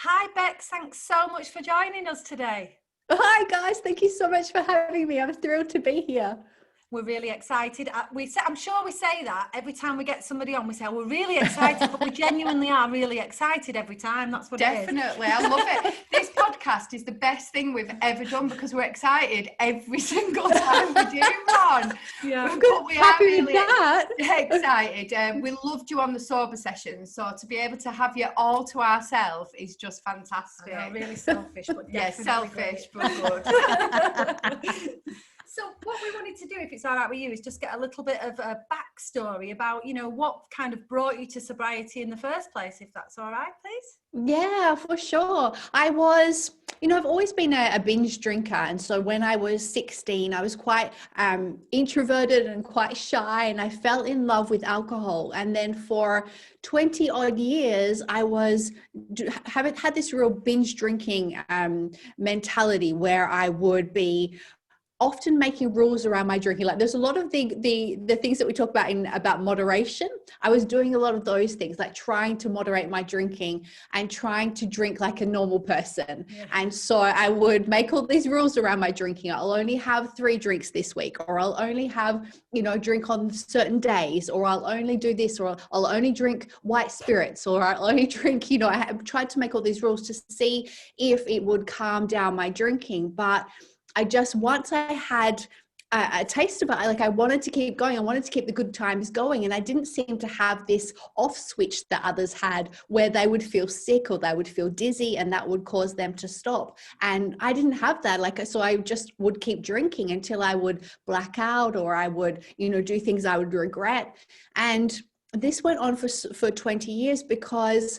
Hi Bex, thanks so much for joining us today. Hi guys, thank you so much for having me. I'm thrilled to be here. We're really excited. I'm sure we say that every time we get somebody on, we say, we're really excited, but we genuinely are really excited every time. That's what Definitely. I love it. This podcast is the best thing we've ever done because we're excited every single time we do one. Yeah, but we are really excited. We loved you on the sober session, so to be able to have you all to ourselves is just fantastic. I know, really selfish, but yeah, selfish, but good. So what we wanted to do, if it's all right with you, is just get a little bit of a backstory about, what kind of brought you to sobriety in the first place, if that's all right, please. Yeah, for sure. I was, I've always been a binge drinker. And so when I was 16, I was quite introverted and quite shy, and I fell in love with alcohol. And then for 20 odd years, I had this real binge drinking mentality where I would be often making rules around my drinking. Like there's a lot of the things that we talk about about moderation. I was doing a lot of those things, like trying to moderate my drinking and trying to drink like a normal person. Yeah. And so I would make all these rules around my drinking. I'll only have 3 drinks this week, or I'll only have, drink on certain days, or I'll only do this, or I'll only drink white spirits, or I'll only drink, I have tried to make all these rules to see if it would calm down my drinking. But once I had a taste of it, I wanted to keep going. I wanted to keep the good times going. And I didn't seem to have this off switch that others had where they would feel sick or they would feel dizzy and that would cause them to stop. And I didn't have that. So I just would keep drinking until I would black out, or I would, do things I would regret. And this went on for 20 years because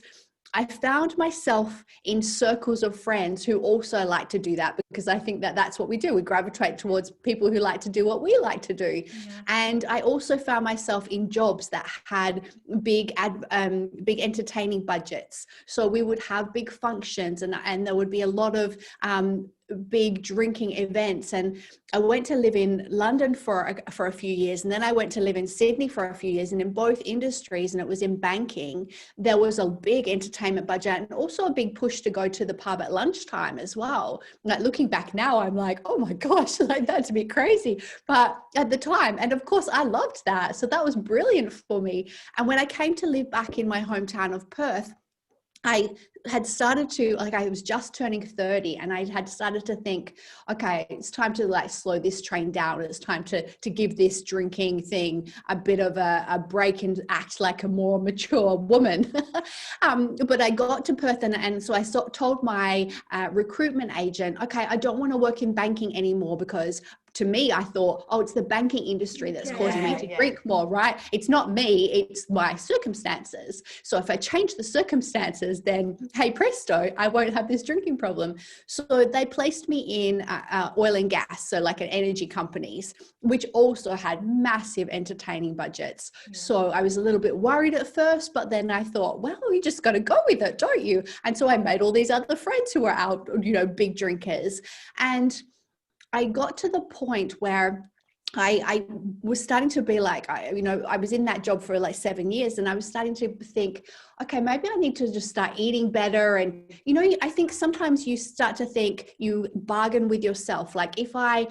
I found myself in circles of friends who also like to do that, because I think that that's what we do. We gravitate towards people who like to do what we like to do. Yeah. And I also found myself in jobs that had big entertaining budgets. So we would have big functions and there would be a lot of big drinking events. And I went to live in London for a few years, and then I went to live in Sydney for a few years. And in both industries, and it was in banking, there was a big entertainment budget and also a big push to go to the pub at lunchtime as well. Like looking back now, I'm like, oh my gosh, like that's a bit crazy. But at the time, and of course I loved that. So that was brilliant for me. And when I came to live back in my hometown of Perth, I had started to, I was just turning 30, and I had started to think, okay, it's time to slow this train down. It's time to give this drinking thing a bit of a break and act like a more mature woman. But I got to Perth and so I told my recruitment agent, okay, I don't want to work in banking anymore, because to me, I thought, it's the banking industry that's causing me to drink more, right? It's not me, it's my circumstances. So if I change the circumstances, then hey presto, I won't have this drinking problem. So they placed me in oil and gas, so like an energy companies, which also had massive entertaining budgets. Yeah. So I was a little bit worried at first, but then I thought, well, you just got to go with it, don't you? And so I made all these other friends who were out, big drinkers. And I got to the point where I was starting to be like, I was in that job for 7 years, and I was starting to think, okay, maybe I need to just start eating better. And, I think sometimes you start to think you bargain with yourself. Like if I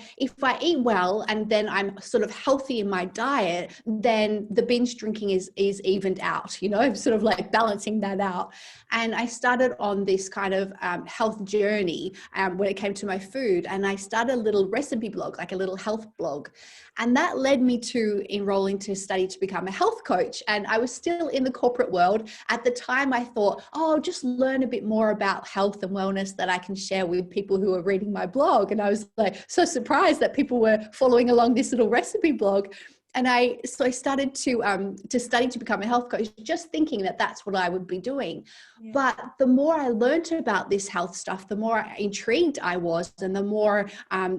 eat well and then I'm sort of healthy in my diet, then the binge drinking is evened out, sort of like balancing that out. And I started on this kind of health journey when it came to my food. And I started a little recipe blog, like a little health blog. And that led me to enrolling to study to become a health coach. And I was still in the corporate world. At the time, I thought, I'll just learn a bit more about health and wellness that I can share with people who are reading my blog. And I was so surprised that people were following along this little recipe blog. And I started to study to become a health coach, just thinking that that's what I would be doing. Yeah. But the more I learned about this health stuff, the more intrigued I was, and the more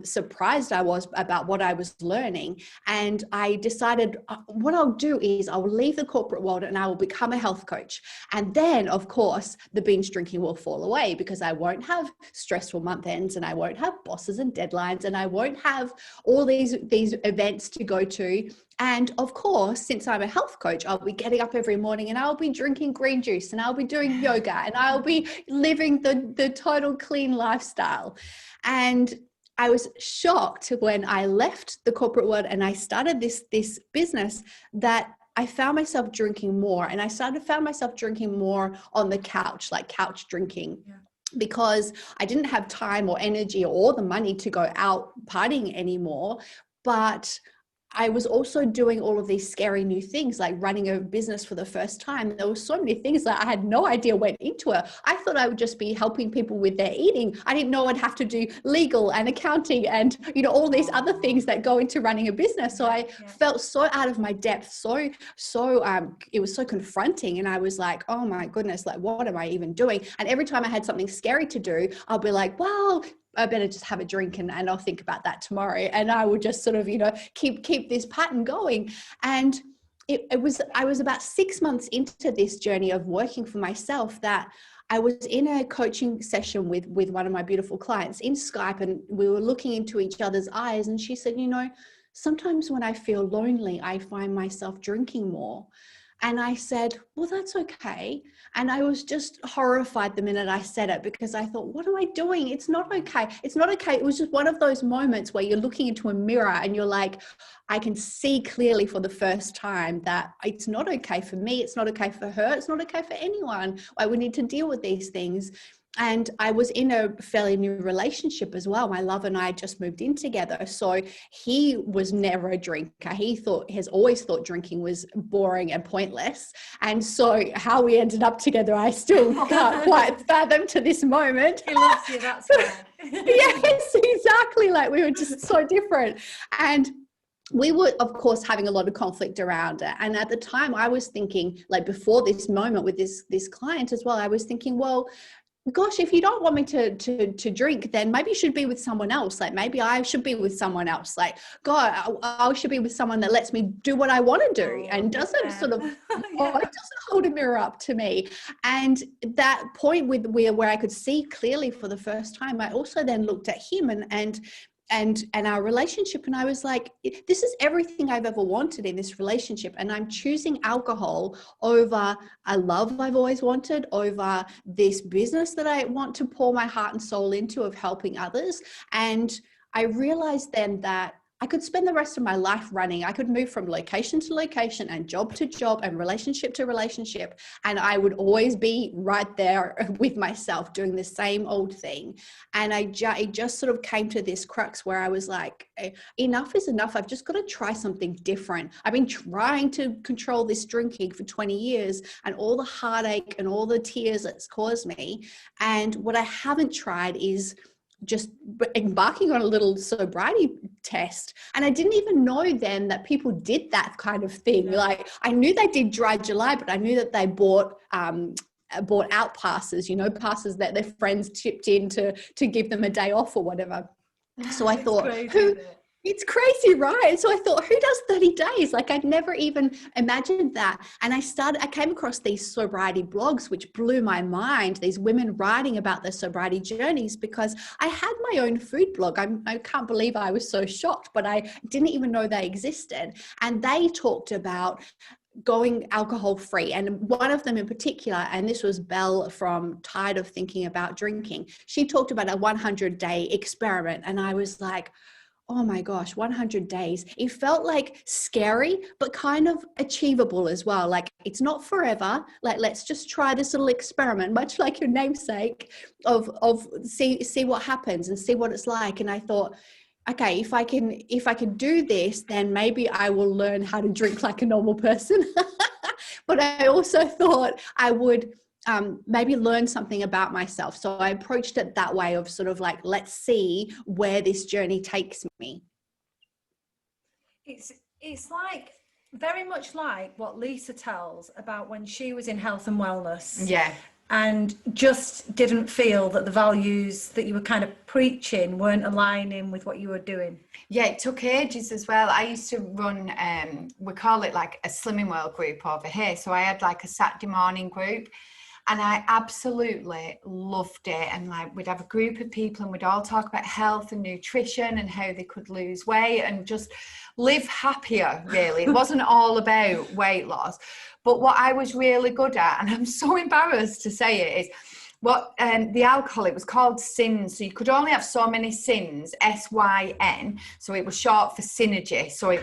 surprised I was about what I was learning. And I decided what I'll do is I'll leave the corporate world and I will become a health coach. And then, of course, the binge drinking will fall away, because I won't have stressful month ends, and I won't have bosses and deadlines, and I won't have all these events to go to. And of course, since I'm a health coach, I'll be getting up every morning and I'll be drinking green juice and I'll be doing yoga and I'll be living the total clean lifestyle. And I was shocked when I left the corporate world and I started this business that I found myself drinking more, and I found myself drinking more on the couch, like couch drinking. Yeah. Because I didn't have time or energy or the money to go out partying anymore. But I was also doing all of these scary new things, like running a business for the first time. There were so many things that I had no idea went into it. I thought I would just be helping people with their eating. I didn't know I'd have to do legal and accounting and, you know, all these other things that go into running a business. So I felt so out of my depth. So it was so confronting. And I was like, oh my goodness, like, what am I even doing? And every time I had something scary to do, I'll be like, well, I better just have a drink and I'll think about that tomorrow. And I would just sort of, you know, keep this pattern going. And I was about 6 months into this journey of working for myself that I was in a coaching session with one of my beautiful clients in Skype, and we were looking into each other's eyes. And she said, you know, sometimes when I feel lonely, I find myself drinking more. And I said, well, that's okay. And I was just horrified the minute I said it, because I thought, what am I doing? It's not okay. It's not okay. It was just one of those moments where you're looking into a mirror and you're like, I can see clearly for the first time that it's not okay for me. It's not okay for her. It's not okay for anyone. We need to deal with these things. And I was in a fairly new relationship as well. My love and I just moved in together. So he was never a drinker. He has always thought drinking was boring and pointless. And so how we ended up together, I still can't quite fathom to this moment. He loves you, that's why. Yes, exactly. Like, we were just so different. And we were, of course, having a lot of conflict around it. And at the time I was thinking, like, before this moment with this client as well, I was thinking, well, gosh, if you don't want me to drink, then maybe you should be with someone else. Like, maybe I should be with someone else. Like, God, I should be with someone that lets me do what I want to do and doesn't sort of, doesn't hold a mirror up to me. And that point where I could see clearly for the first time, I also then looked at him and our relationship. And I was like, this is everything I've ever wanted in this relationship. And I'm choosing alcohol over a love I've always wanted, over this business that I want to pour my heart and soul into of helping others. And I realized then that I could spend the rest of my life running. I could move from location to location and job to job and relationship to relationship. And I would always be right there with myself doing the same old thing. And it just sort of came to this crux where I was like, enough is enough. I've just got to try something different. I've been trying to control this drinking for 20 years and all the heartache and all the tears it's caused me. And what I haven't tried is just embarking on a little sobriety test. And I didn't even know then that people did that kind of thing. Like, I knew they did Dry July, but I knew that they bought out passes, passes that their friends chipped in to give them a day off or whatever. So I thought, it's crazy, right? So I thought, who does 30 days? Like, I'd never even imagined that. And I came across these sobriety blogs, which blew my mind, these women writing about their sobriety journeys, because I had my own food blog. I can't believe I was so shocked, but I didn't even know they existed. And they talked about going alcohol free. And one of them in particular, and this was Belle from Tired of Thinking About Drinking, she talked about a 100-day experiment. And I was like, oh my gosh, 100 days. It felt like scary, but kind of achievable as well. Like, it's not forever. Like, let's just try this little experiment, much like your namesake, of see what happens and see what it's like. And I thought, okay, if I can do this, then maybe I will learn how to drink like a normal person. But I also thought I would maybe learn something about myself. So I approached it that way, of sort of like, let's see where this journey takes me. It's like very much like what Lisa tells about when she was in health and wellness. Yeah. And just didn't feel that the values that you were kind of preaching weren't aligning with what you were doing. Yeah, it took ages as well. I used to run, we call it like a Slimming World group over here. So I had like a Saturday morning group. And I absolutely loved it. And like, we'd have a group of people and we'd all talk about health and nutrition and how they could lose weight and just live happier, really. It wasn't all about weight loss. But what I was really good at, and I'm so embarrassed to say it, is what the alcohol, it was called SINs. So you could only have so many SINs, SYN. So it was short for synergy. So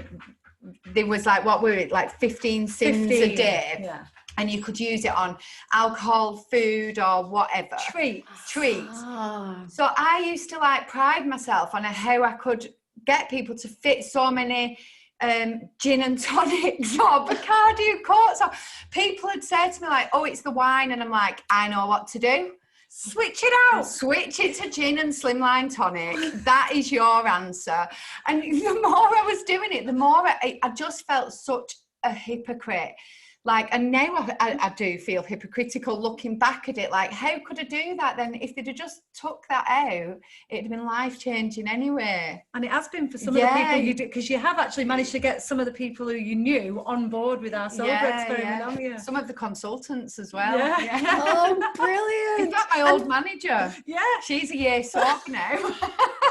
there was like, what were it, like 15 SINs a day? Yeah. And you could use it on alcohol, food, or whatever. Treats. Ah. So I used to like pride myself on how I could get people to fit so many gin and tonics or Bacardi Courts. Or people had said to me like, oh, it's the wine. And I'm like, I know what to do. Switch it out. Switch it to gin and slimline tonic. That is your answer. And the more I was doing it, the more I just felt such a hypocrite. Like, and now I do feel hypocritical looking back at it. Like, how could I do that then? If they'd have just took that out, it'd have been life-changing anyway. And it has been for some of the people you do, because you have actually managed to get some of the people who you knew on board with our sober experiment, haven't you? Some of the consultants as well. Yeah. Oh, brilliant. In fact, my old manager. Yeah. She's a year sober now.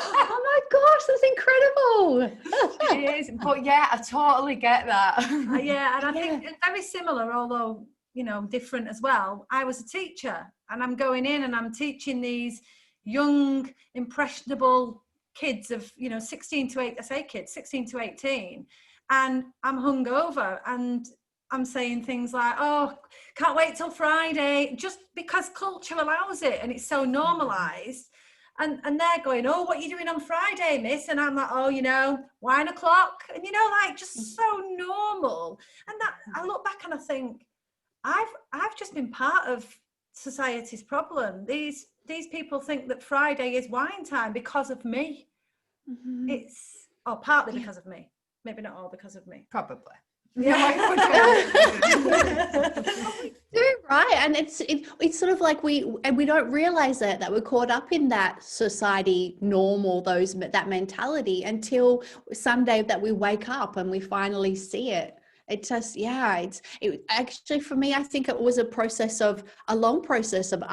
Oh my gosh, that's incredible. It is. But yeah, I totally get that. Yeah, and I think it's very similar, although, you know, different as well. I was a teacher and I'm going in and I'm teaching these young, impressionable kids of, you know, 16 to 18. And I'm hungover and I'm saying things like, oh, can't wait till Friday, just because culture allows it and it's so normalized. And they're going, oh, what are you doing on Friday, miss? And I'm like, oh, you know, wine o'clock. And, you know, like just so normal. And that I look back and I think, I've just been part of society's problem. These people think that Friday is wine time because of me. Mm-hmm. It's partly because of me. Maybe not all because of me. Probably. Yeah. Right, and it's sort of like we don't realize that we're caught up in that society normal, that mentality, until someday that we wake up and we finally see it. It just, it actually, for me, I think it was a long process of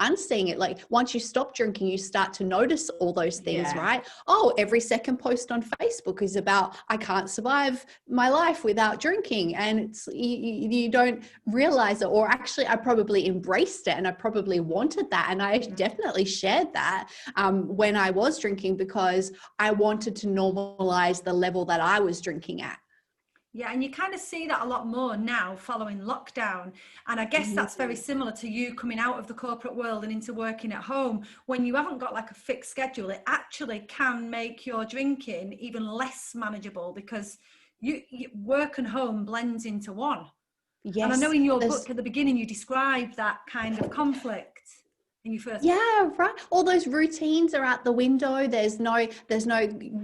unseeing it. Like once you stop drinking, you start to notice all those things, right? Oh, every second post on Facebook is about, I can't survive my life without drinking. And it's, you don't realize it, or actually I probably embraced it and I probably wanted that. And I definitely shared that when I was drinking, because I wanted to normalize the level that I was drinking at. Yeah, and you kind of see that a lot more now following lockdown. And I guess that's very similar to you coming out of the corporate world and into working at home. When you haven't got like a fixed schedule, it actually can make your drinking even less manageable, because you work and home blends into one. Yes. And I know in your book at the beginning, you described that kind of conflict. In your first right. All those routines are out the window. There's no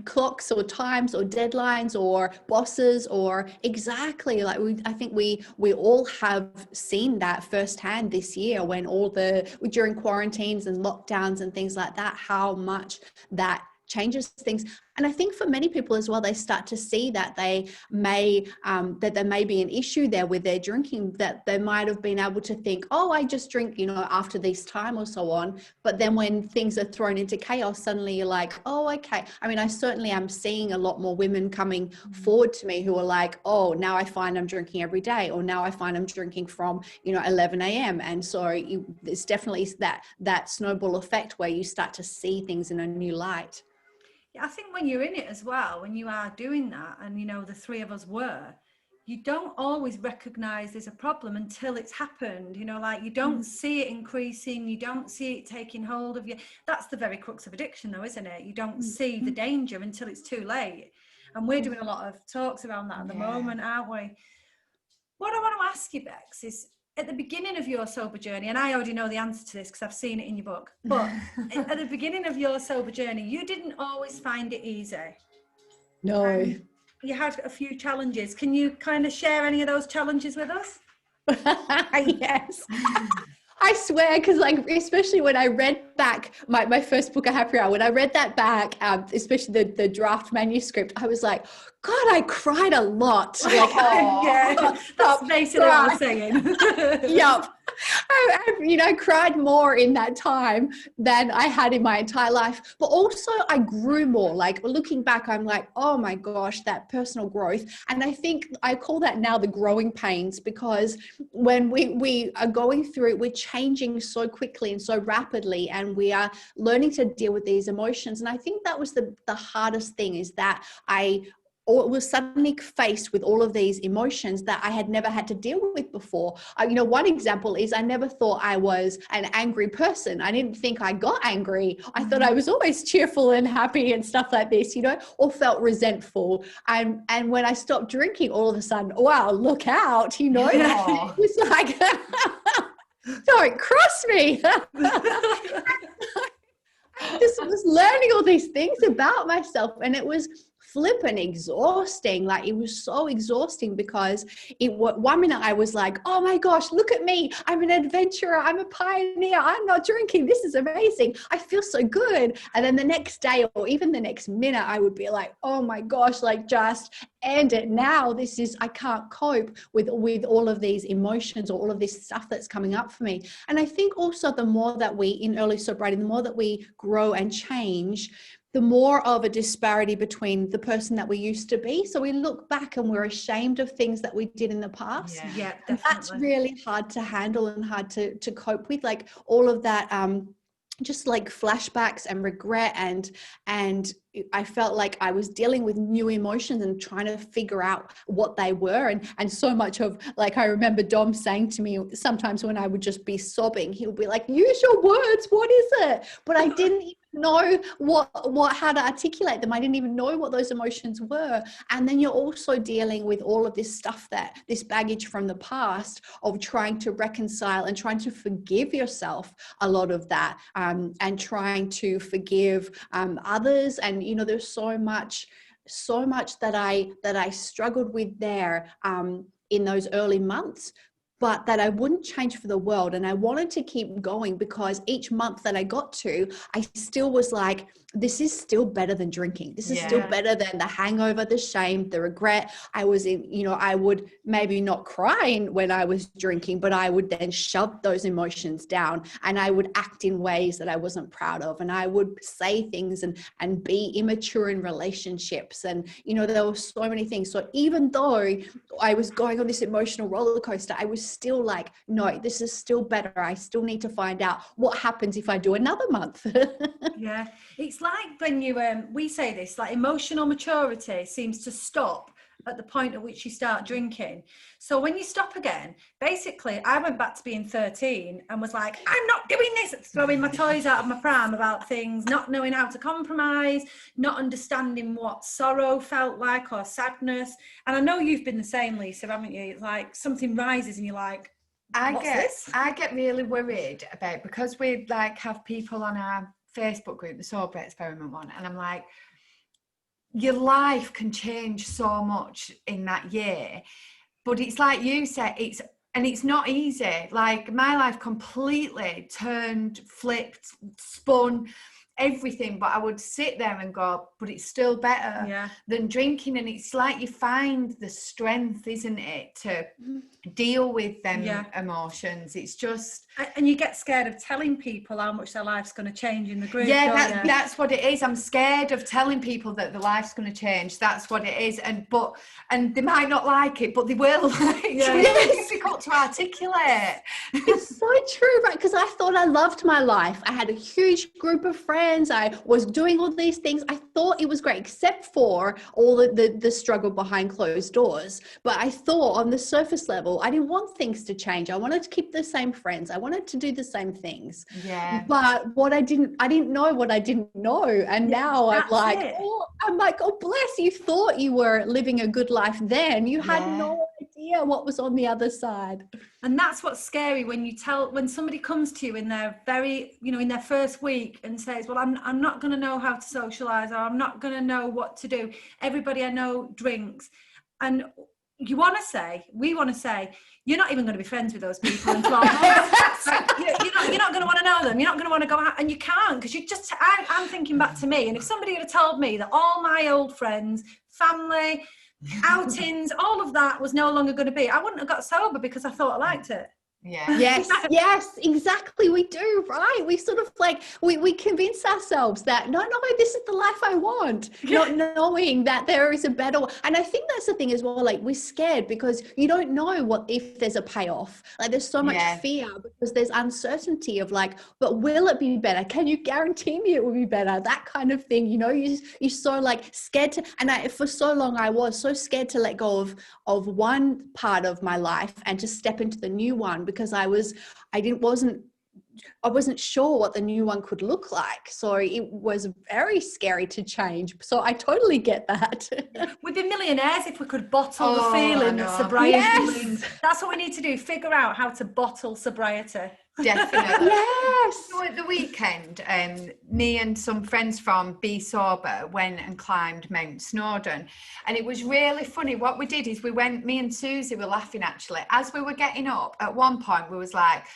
clocks or times or deadlines or bosses or exactly like I think we all have seen that firsthand this year, when during quarantines and lockdowns and things like that, how much that changes things. And I think for many people as well, they start to see that they may that there may be an issue there with their drinking, that they might have been able to think, oh, I just drink, you know, after this time or so on. But then when things are thrown into chaos, suddenly you're like, oh, okay. I mean, I certainly am seeing a lot more women coming forward to me who are like, oh, now I find I'm drinking every day, or now I find I'm drinking from, 11 a.m. And so it's definitely that snowball effect where you start to see things in a new light. I think when you're in it as well, when you are doing that, and the three of us were, you don't always recognize there's a problem until it's happened. Like you don't see it increasing, you don't see it taking hold of you. That's the very crux of addiction though, isn't it? You don't see the danger until it's too late. And we're doing a lot of talks around that at the moment, aren't we? What I want to ask you, Bex, is at the beginning of your sober journey, and I already know the answer to this because I've seen it in your book, but at the beginning of your sober journey, you didn't always find it easy. No. You had a few challenges. Can you kind of share any of those challenges with us? Yes. I swear, because especially when I read back my first book, A Happy Hour, when I read that back, especially the draft manuscript, I was like, God, I cried a lot. Like, yeah, that's basically what I was saying. Yep. I cried more in that time than I had in my entire life. But also I grew more. Like, looking back, I'm like, oh my gosh, that personal growth. And I think I call that now the growing pains, because when we are going through it, we're changing so quickly and so rapidly, and we are learning to deal with these emotions. And I think that was the hardest thing, is that I was suddenly faced with all of these emotions that I had never had to deal with before. One example is I never thought I was an angry person. I didn't think I got angry. I thought I was always cheerful and happy and stuff like this, or felt resentful. And when I stopped drinking, all of a sudden, wow, look out, It was like, don't cross me. I just was learning all these things about myself, and it was flipping exhausting. Like, it was so exhausting, because one minute I was like, oh my gosh, look at me, I'm an adventurer, I'm a pioneer, I'm not drinking, this is amazing, I feel so good. And then the next day, or even the next minute, I would be like, oh my gosh, like, just end it now. I can't cope with all of these emotions, or all of this stuff that's coming up for me. And I think also the more that we, in early sobriety, the more that we grow and change, the more of a disparity between the person that we used to be. So we look back and we're ashamed of things that we did in the past. Yeah, and that's really hard to handle and hard to cope with, like all of that, just like flashbacks and regret, and I felt like I was dealing with new emotions and trying to figure out what they were. And so much of, like, I remember Dom saying to me sometimes when I would just be sobbing, he would be like, use your words, what is it? But I didn't even know how to articulate them. I didn't even know what those emotions were. And then you're also dealing with all of this stuff, this baggage from the past, of trying to reconcile and trying to forgive yourself a lot of that, and trying to forgive others. And there's so much that I struggled with there in those early months, but that I wouldn't change for the world. And I wanted to keep going, because each month that I got to, I still was like, this is still better than drinking. This is still better than the hangover, the shame, the regret. I was in, I would maybe not cry when I was drinking, but I would then shove those emotions down, and I would act in ways that I wasn't proud of. And I would say things and be immature in relationships. And, there were so many things. So even though I was going on this emotional roller coaster, I was still like, no, this is still better. I still need to find out what happens if I do another month. Yeah. It's like when you, we say this, like, emotional maturity seems to stop at the point at which you start drinking. So when you stop again, basically I went back to being 13 and was like, I'm not doing this, throwing my toys out of my pram about things, not knowing how to compromise, not understanding what sorrow felt like, or sadness. And I know you've been the same, Lisa, haven't you? It's like something rises and you're like, I get really worried about, because we have people on our Facebook group, the Sober Experiment one, and I'm like, your life can change so much in that year. But it's like you said, it's not easy. Like, my life completely turned, flipped, spun, everything. But I would sit there and go, but it's still better than drinking. And it's like you find the strength, isn't it, to deal with them emotions. It's just, and you get scared of telling people how much their life's going to change in the group. That's what it is. I'm scared of telling people that their life's going to change. That's what it is. And they might not like it, but they will. It's really difficult to articulate. It's so true, right? Because I thought I loved my life. I had a huge group of friends. I was doing all these things. I thought it was great, except for all the struggle behind closed doors. But I thought on the surface level, I didn't want things to change. I wanted to keep the same friends. I wanted to do the same things. Yeah. But I didn't know what I didn't know. And now I'm like, oh, bless, you thought you were living a good life then. You had no idea what was on the other side. And that's what's scary when somebody comes to you in their in their first week and says, well, I'm not going to know how to socialize, or I'm not going to know what to do. Everybody I know drinks. And we want to say, you're not even going to be friends with those people in 12 months. You're not going to want to know them. You're not going to want to go out, and you can't, because I'm thinking back to me, and if somebody had told me that all my old friends, family, outings, all of that was no longer going to be. I wouldn't have got sober because I thought I liked it. Yeah. Yes, exactly. We do, right? We sort of like, we convince ourselves that, no, this is the life I want, not knowing that there is a better one. And I think that's the thing as well, like we're scared because you don't know what if there's a payoff. Like there's so much fear because there's uncertainty of like, but will it be better? Can you guarantee me it will be better? That kind of thing, you know, you're so like scared to, and for so long I was so scared to let go of one part of my life and to step into the new one, because I wasn't sure what the new one could look like. So it was very scary to change. So I totally get that. We'd be millionaires if we could bottle the feeling that sobriety brings. That's what we need to do. Figure out how to bottle sobriety. Definitely. Yes. So at the weekend, me and some friends from Be Sober went and climbed Mount Snowdon. And it was really funny. What we did is me and Susie were laughing actually. As we were getting up, at one point we was like,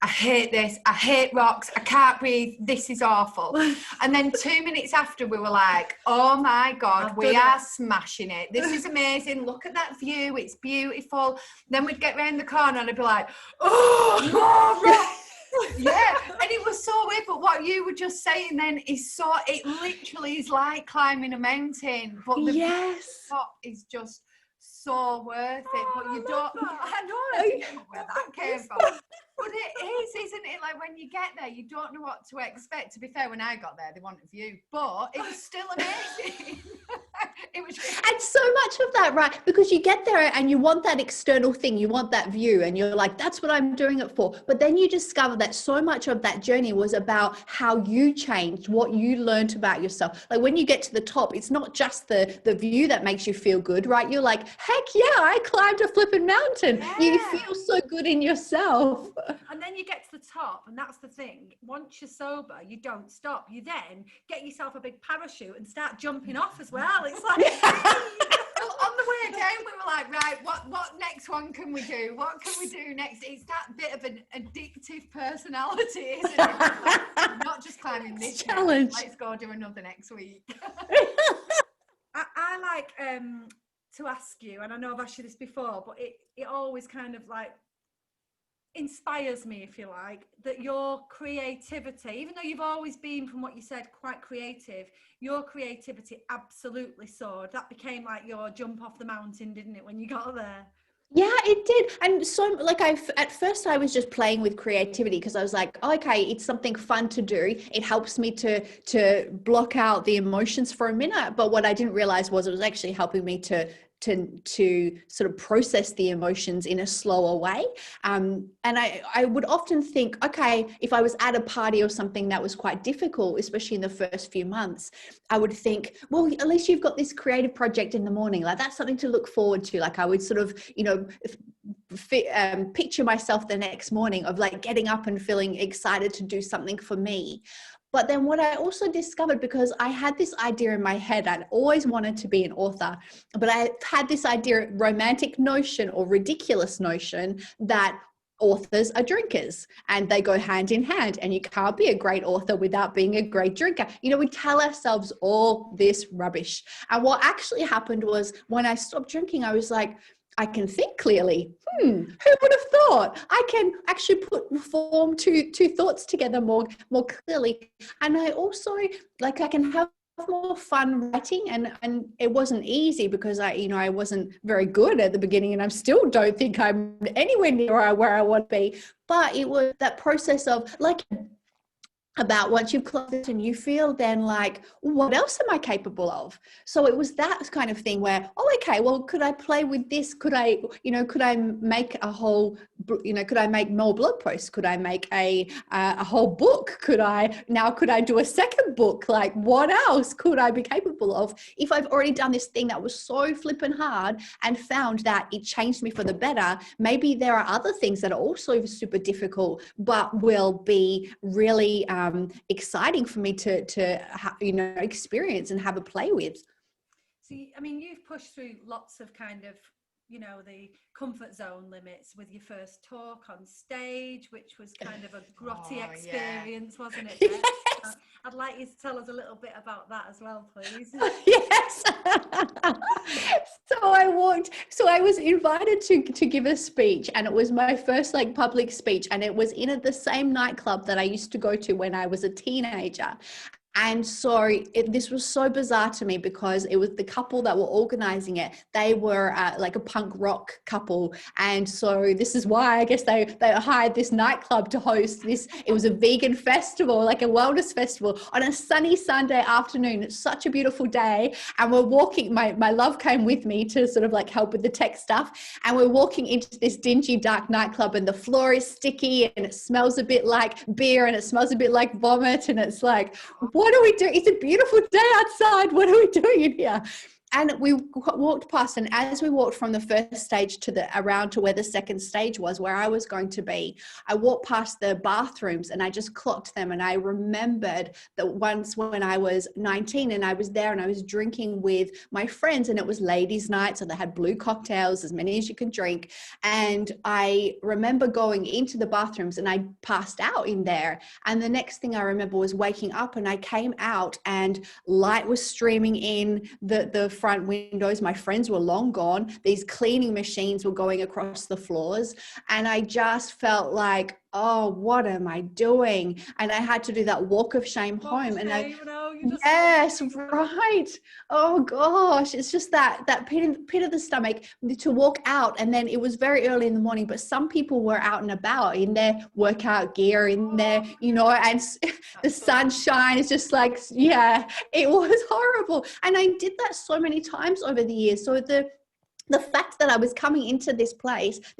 I hate this, I hate rocks, I can't breathe, this is awful. And then 2 minutes after we were like, oh my God, we are smashing it. This is amazing, look at that view, it's beautiful. Then we'd get round the corner and I'd be like, oh, rocks. Yeah, and it was so weird, but what you were just saying then is it literally is like climbing a mountain, but the top is just so worth it, but you don't, I know where that came from. But it is, isn't it? Like when you get there, you don't know what to expect. To be fair, when I got there, they wanted a view, but it was still amazing. It was really- And so much of that, right? Because you get there and you want that external thing, you want that view, and you're like, that's what I'm doing it for. But then you discover that so much of that journey was about how you changed, what you learned about yourself. Like when you get to the top, it's not just the view that makes you feel good, right? You're like, heck yeah, I climbed a flipping mountain. Yeah. You feel so good in yourself. And then you get to the top, and that's the thing. Once you're sober, you don't stop. You then get yourself a big parachute and start jumping off as well. It's like, well, on the way down, we were like, right, what next one can we do? What can we do next? It's that bit of an addictive personality, isn't it? Not just climbing this challenge. Let's go do another next week. I like to ask you, and I know I've asked you this before, but it always kind of like inspires me, if you like, that your creativity, even though you've always been, from what you said, quite creative, your creativity absolutely soared. That became like your jump off the mountain, didn't it, when you got there? Yeah, it did. And so like at first I was just playing with creativity because I was like, oh, okay, it's something fun to do. It helps me to block out the emotions for a minute. But what I didn't realize was it was actually helping me to sort of process the emotions in a slower way. And I would often think, okay, if I was at a party or something that was quite difficult, especially in the first few months, I would think, well, at least you've got this creative project in the morning. Like that's something to look forward to. Like I would sort of, you know, picture myself the next morning of like getting up and feeling excited to do something for me. But then what I also discovered, because I had this idea in my head, I'd always wanted to be an author, but I had this idea, romantic notion or ridiculous notion that authors are drinkers and they go hand in hand, and you can't be a great author without being a great drinker. You know, we tell ourselves all this rubbish. And what actually happened was when I stopped drinking, I was like, I can think clearly. Who would have thought? I can actually form two thoughts together more clearly. And I also, like, I can have more fun writing, and it wasn't easy because I wasn't very good at the beginning, and I still don't think I'm anywhere near where I want to be. But it was that process of like, about once you've closed it and you feel then like, what else am I capable of? So it was that kind of thing where, oh, okay, well, could I play with this? Could I make a whole, could I make more blog posts? Could I make a whole book? Could I do a second book? Like what else could I be capable of if I've already done this thing that was so flippin' hard and found that it changed me for the better? Maybe there are other things that are also super difficult, but will be really exciting for me to experience and have a play with. See, I mean, you've pushed through lots of kind of, the comfort zone limits with your first talk on stage, which was kind of a grotty experience, wasn't it? Yes. I'd like you to tell us a little bit about that as well, please. Yes. So I was invited to give a speech, and it was my first like public speech, and it was in at the same nightclub that I used to go to when I was a teenager. And so this was so bizarre to me because it was the couple that were organizing it. They were like a punk rock couple. And so this is why I guess they hired this nightclub to host this. It was a vegan festival, like a wellness festival on a sunny Sunday afternoon. It's such a beautiful day. And we're walking, my love came with me to sort of like help with the tech stuff. And we're walking into this dingy, dark nightclub, and the floor is sticky and it smells a bit like beer and it smells a bit like vomit. And it's like, what are we doing? It's a beautiful day outside. What are we doing in here? And we walked past, and as we walked from the first stage to around to where the second stage was, where I was going to be, I walked past the bathrooms and I just clocked them. And I remembered that once when I was 19 and I was there and I was drinking with my friends, and it was ladies' night, so they had blue cocktails, as many as you could drink. And I remember going into the bathrooms and I passed out in there. And the next thing I remember was waking up, and I came out and light was streaming in the front windows. My friends were long gone. These cleaning machines were going across the floors. And I just felt like, oh, what am I doing? And I had to do that walk of shame home. And yes, right. Oh gosh, it's just that pit of the stomach to walk out. And then it was very early in the morning, but some people were out and about in their workout gear, in their, and the sunshine is just like, yeah, it was horrible. And I did that so many times over the years. So the fact that I was coming into this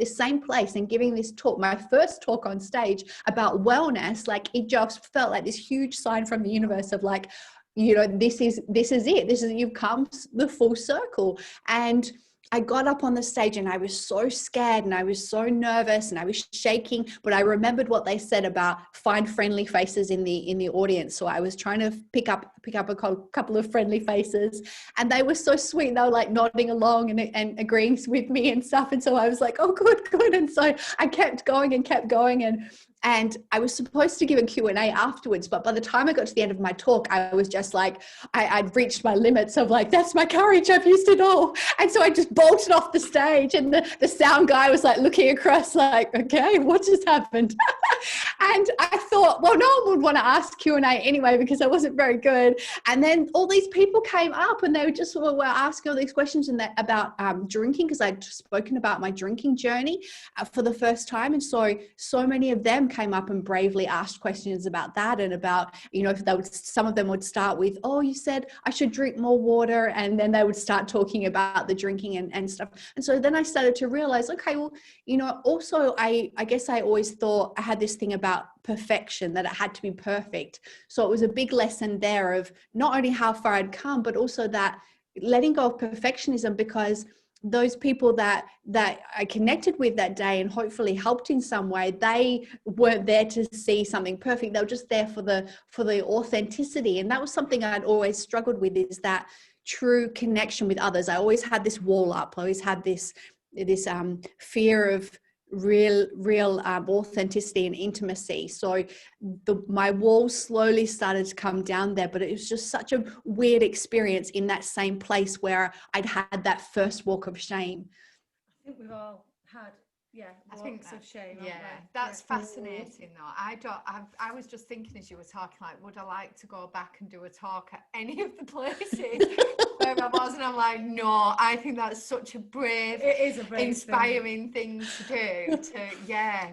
same place and giving this talk, my first talk on stage about wellness, like it just felt like this huge sign from the universe of like, this is it. You've come the full circle. And I got up on the stage and I was so scared and I was so nervous and I was shaking, but I remembered what they said about find friendly faces in the audience. So I was trying to pick up a couple of friendly faces, and they were so sweet. They were like nodding along and agreeing with me and stuff. And so I was like, oh, good. And so I kept going and I was supposed to give a Q&A afterwards, but by the time I got to the end of my talk, I was just like, I'd reached my limits of like, that's my courage, I've used it all. And so I just bolted off the stage, and the sound guy was like looking across like, okay, what just happened? And I thought, well, no one would want to ask Q&A anyway, because I wasn't very good. And then all these people came up and they were asking all these questions about drinking, because I'd spoken about my drinking journey for the first time. And so many of them came up and bravely asked questions about that, and about, if some of them would start with, oh, you said I should drink more water, and then they would start talking about the drinking and stuff. And so then I started to realize, okay, well, also I guess I always thought I had this thing about perfection, that it had to be perfect. So it was a big lesson there of not only how far I'd come, but also that letting go of perfectionism, because those people that I connected with that day and hopefully helped in some way, they weren't there to see something perfect. They were just there for the authenticity. And that was something I'd always struggled with, is that true connection with others. I always had this wall up. I always had this fear of real authenticity and intimacy. So my walls slowly started to come down there, but it was just such a weird experience in that same place where I'd had that first walk of shame. I think we've all had walks of shame. Yeah, that's fascinating though. I was just thinking as you were talking, like, would I like to go back and do a talk at any of the places where I was? And I'm like, no, I think that's such a brave, inspiring thing to do.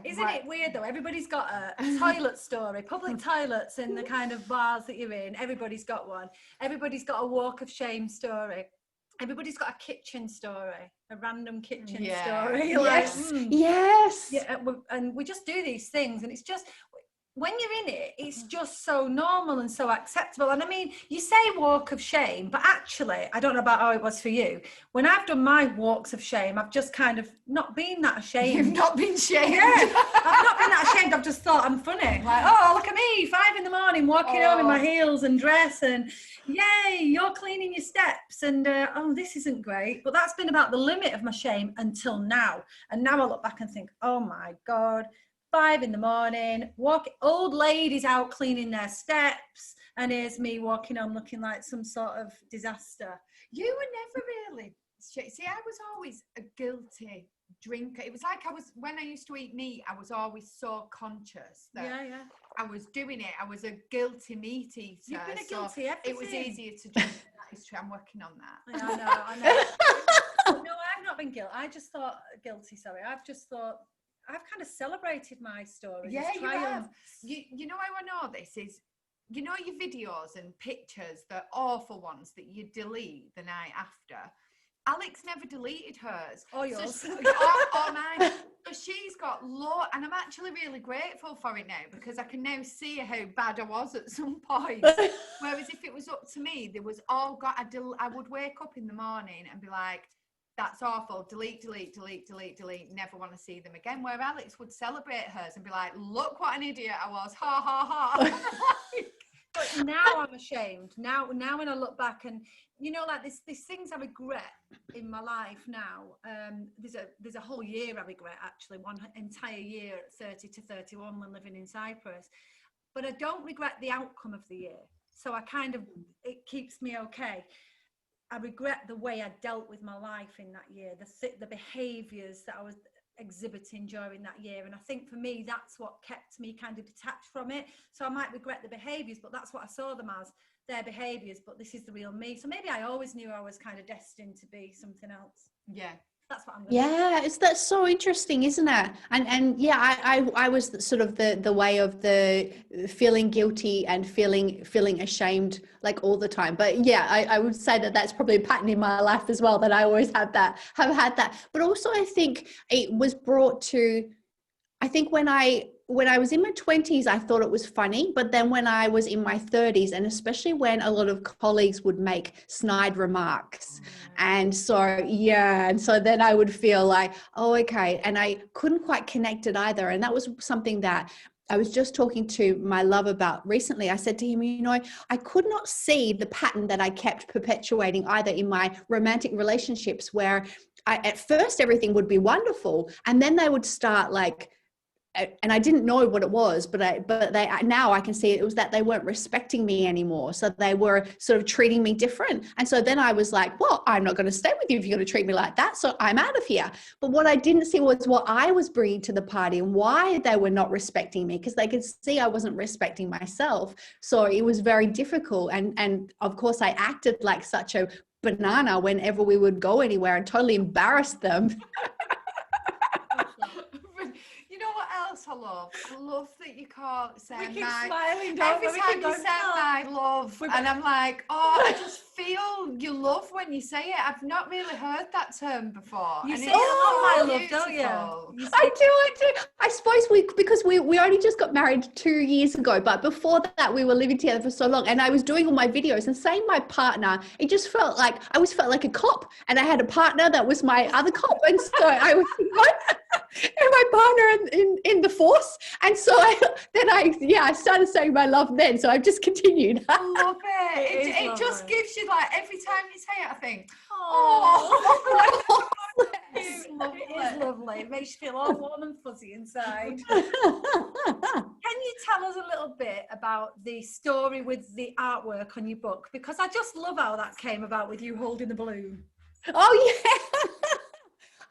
Isn't it weird though? Everybody's got a toilet story, public toilets in the kind of bars that you're in. Everybody's got one. Everybody's got a walk of shame story. Everybody's got a kitchen story, a random kitchen story. Yes. Yeah, and we just do these things, and it's just, when you're in it, it's just so normal and so acceptable. And I mean, you say walk of shame, but actually, I don't know about how it was for you. When I've done my walks of shame, I've just kind of not been that ashamed. You've not been shamed. Yeah, I've not been that ashamed. I've just thought I'm funny. Like, oh, look at me, 5 a.m, walking home in my heels and dress, and yay, you're cleaning your steps, and oh, this isn't great. But that's been about the limit of my shame until now. And now I look back and think, oh my God, 5 a.m, old ladies out cleaning their steps, and here's me walking on looking like some sort of disaster. You were never really, see, I was always a guilty drinker. It was like when I used to eat meat, I was always so conscious that I was doing it. I was a guilty meat eater. You've been a guilty everything. It was easier to drink. That is true. I'm working on that. Yeah, I know. No, I've not been guilty. I've just thought, I've kind of celebrated my story. Yeah, you have. You know how I know this is, you know, your videos and pictures, the awful ones that you delete the night after. Alex never deleted hers. Or yours. So or mine. So she's got and I'm actually really grateful for it now, because I can now see how bad I was at some point. Whereas if it was up to me, there was I would wake up in the morning and be like, that's awful, delete, never want to see them again. Where Alex would celebrate hers and be like, look what an idiot I was, ha ha ha. But now I'm ashamed. Now when I look back, and you know, like these things I regret in my life now. There's a whole year I regret, actually, one entire year at 30 to 31 when living in Cyprus. But I don't regret the outcome of the year. So it keeps me okay. I regret the way I dealt with my life in that year, the behaviours that I was exhibiting during that year. And I think for me, that's what kept me kind of detached from it. So I might regret the behaviours, but that's what I saw them as, their behaviours, but this is the real me. So maybe I always knew I was kind of destined to be something else. Yeah. That's what I'm going to do. That's so interesting, isn't it? And yeah, I was sort of the way of the feeling guilty and feeling ashamed like all the time. But yeah, I would say that that's probably a pattern in my life as well, that I always have had that. But also I think it was brought to, I think when I was in my 20s, I thought it was funny. But then when I was in my 30s, and especially when a lot of colleagues would make snide remarks. And so then I would feel like, oh, okay. And I couldn't quite connect it either. And that was something that I was just talking to my love about recently. I said to him, you know, I could not see the pattern that I kept perpetuating either in my romantic relationships, where at first everything would be wonderful. And then they would start like, and I didn't know what it was, but now I can see it was that they weren't respecting me anymore. So they were sort of treating me different. And so then I was like, well, I'm not going to stay with you if you're going to treat me like that. So I'm out of here. But what I didn't see was what I was bringing to the party and why they were not respecting me, because they could see I wasn't respecting myself. So it was very difficult. And of course I acted like such a banana whenever we would go anywhere and totally embarrassed them. I love that you can't say we keep smiling, every time you say my love, and I'm like, oh, I just feel you love when you say it. I've not really heard that term before. You say it a lot, my love, don't you? I do. I suppose because we only just got married 2 years ago, but before that we were living together for so long, and I was doing all my videos and saying my partner, it just felt like I always felt like a cop, and I had a partner that was my other cop, and so I was and my partner in the force, and so I started saying my love then, so I've just continued. I love it. It just gives you, like, every time you say it, I think, oh, it's lovely. It is lovely. It makes you feel all warm and fuzzy inside. Can you tell us a little bit about the story with the artwork on your book? Because I just love how that came about with you holding the balloon. Oh yeah.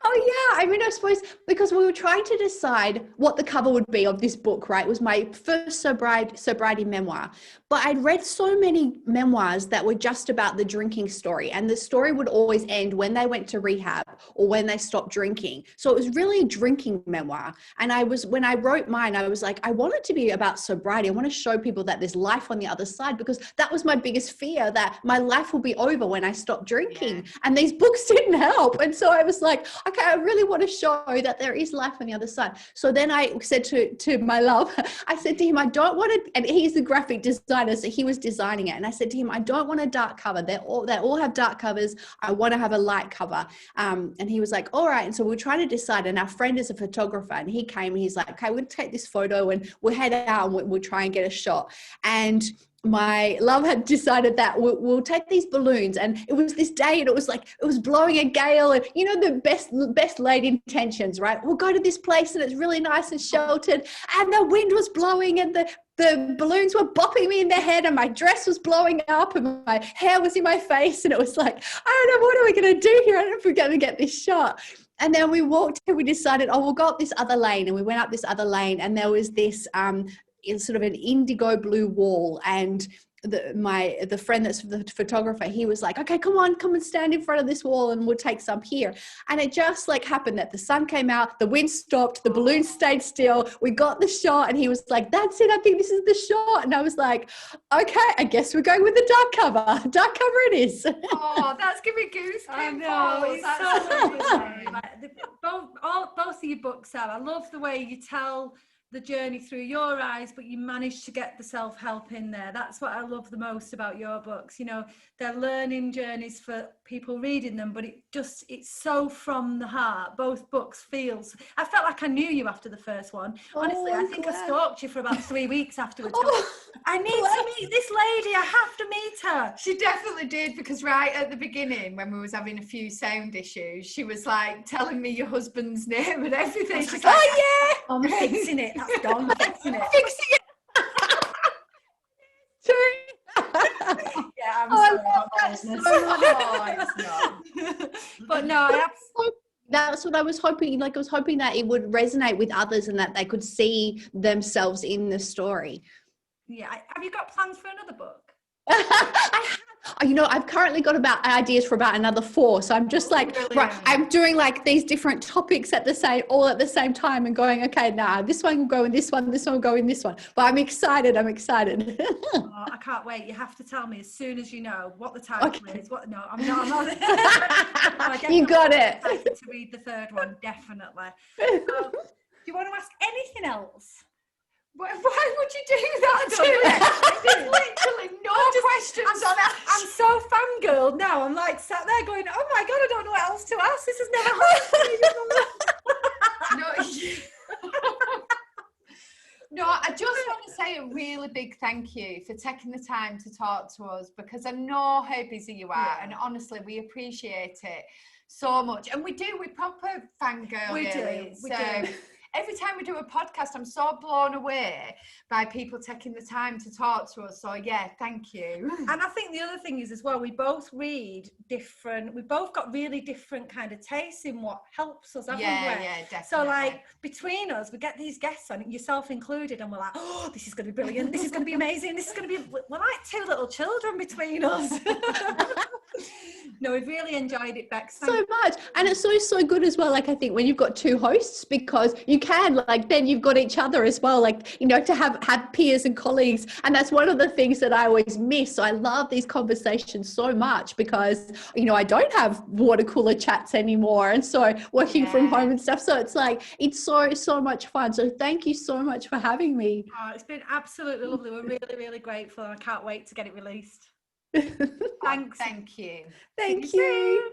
Oh yeah, I mean, I suppose because we were trying to decide what the cover would be of this book, right? It was my first sobriety memoir, but I'd read so many memoirs that were just about the drinking story, and the story would always end when they went to rehab or when they stopped drinking. So it was really a drinking memoir. And when I wrote mine, I was like, I want it to be about sobriety. I want to show people that there's life on the other side, because that was my biggest fear, that my life will be over when I stop drinking. Yeah. And these books didn't help. And so I was like, okay, I really want to show that there is life on the other side. So then I said to my love, I said to him, I don't want to, and he's the graphic designer, so he was designing it. And I said to him, I don't want a dark cover. They all have dark covers. I want to have a light cover. And he was like, all right. And so we were trying to decide, and our friend is a photographer, and he came and he's like, okay, we'll take this photo and we'll head out and we'll try and get a shot. And my love had decided that we'll take these balloons, and it was this day, and it was blowing a gale, and you know, the best laid intentions, right? We'll go to this place and it's really nice and sheltered, and the wind was blowing and the balloons were bopping me in the head, and my dress was blowing up and my hair was in my face, and it was like, I don't know, what are we going to do here? I don't know if we're going to get this shot. And then we walked and we decided, oh, we'll go up this other lane, and we went up this other lane, and there was this sort of an indigo blue wall, and the friend that's the photographer, he was like, okay, come and stand in front of this wall and we'll take some here. And it just like happened that the sun came out, the wind stopped, the balloon stayed still, we got the shot, and he was like, that's it, I think this is the shot. And I was like, okay, I guess we're going with the dark cover it is. Oh, that's giving me goosebumps. I know, it's so both of your books are, I love the way you tell the journey through your eyes, but you manage to get the self-help in there. That's what I love the most about your books. You know, they're learning journeys for people reading them, but it's so from the heart. Both books I felt like I knew you after the first one. Honestly, I think I stalked you for about 3 weeks afterwards. I need to meet this lady. I have to meet her. She definitely did, because right at the beginning, when we was having a few sound issues, she was like telling me your husband's name and everything. She's like, oh yeah, I'm fixing it. That's done. I'm fixing it. Yeah, I'm sorry. But no, that's what I was hoping. Like, I was hoping that it would resonate with others and that they could see themselves in the story. Yeah. Have you got plans for another book? You know, I've currently got ideas for about another 4. So I'm just like, right, I'm doing like these different topics all at the same time and going, okay, this one will go in this one will go in this one. But I'm excited. Oh, I can't wait. You have to tell me as soon as you know what the title is. No, I'm not. You got it. To read the third one, definitely. Do you want to ask anything else? Why would you do that to me? There's literally no questions on that. I'm so fangirled now. I'm like sat there going, oh my God, I don't know what else to ask. This has never happened to me. No, I just want to say a really big thank you for taking the time to talk to us, because I know how busy you are, and honestly, we appreciate it so much. And we proper fangirl. We do. Every time we do a podcast, I'm so blown away by people taking the time to talk to us. So yeah, thank you. And I think the other thing is as well, we both read different, we both got really different kind of tastes in what helps us, haven't we? Yeah, definitely. So like between us, we get these guests on, yourself included, and we're like, oh, this is going to be brilliant. This is going to be amazing. This is going to be, we're like 2 little children between us. No, we've really enjoyed it, Bex. So much. And it's so good as well. Like, I think when you've got 2 hosts, because you can, like, then you've got each other as well, like, you know, to have peers and colleagues. And that's one of the things that I always miss. So I love these conversations so much because, you know, I don't have water cooler chats anymore. And so working from home and stuff. So it's like, it's so much fun. So thank you so much for having me. Oh, it's been absolutely lovely. We're really, really grateful, and I can't wait to get it released. Thanks. Thank you. Thank you.